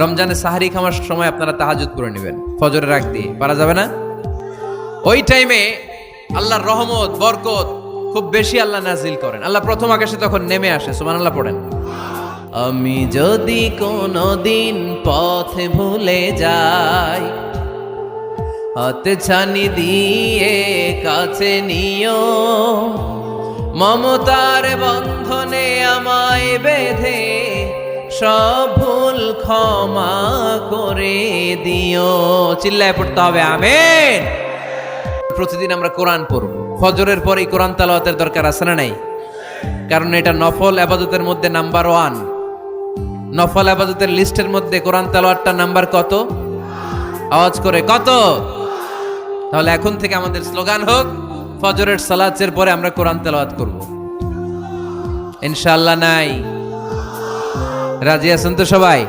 রমজানে সাহারি খাওয়ার সময় আপনারা তাহাজ্জুদ করে নেবেন ফজরের আগ দিয়ে, পারা যাবে না? ওই টাইমে আল্লাহর রহমত বরকত খুব বেশি আল্লাহ নাজিল করেন। আল্লাহ প্রথম আকাশে তখন নেমে আসে, সুবহানাল্লাহ পড়েন। আমি যদি কোনদিন পথে ভুলে যাই, হাতে ছানি দিয়ে কাছে নিও, মমতার বন্ধনে আমায় বেঁধে সব ভুল ক্ষমা করে দিও। চিল্লায় পড়তে হবে আমিন। প্রতিদিন আমরা কোরআন পড়ব, ফজরের পরেই কোরআন তেলাওয়াতের দরকার আছে না নাই? কারণ এটা নফল ইবাদতের মধ্যে নাম্বার 1। নফল ইবাদতের লিস্টের মধ্যে কোরআন তেলাওয়াতটা নাম্বার কত? আওয়াজ করে কত? তাহলে এখন থেকে আমাদের স্লোগান হোক, ফজরের সালাতের পরে আমরা কোরআন তেলাওয়াত করব ইনশাআল্লাহ। নাই রাজি আছেন তো সবাই?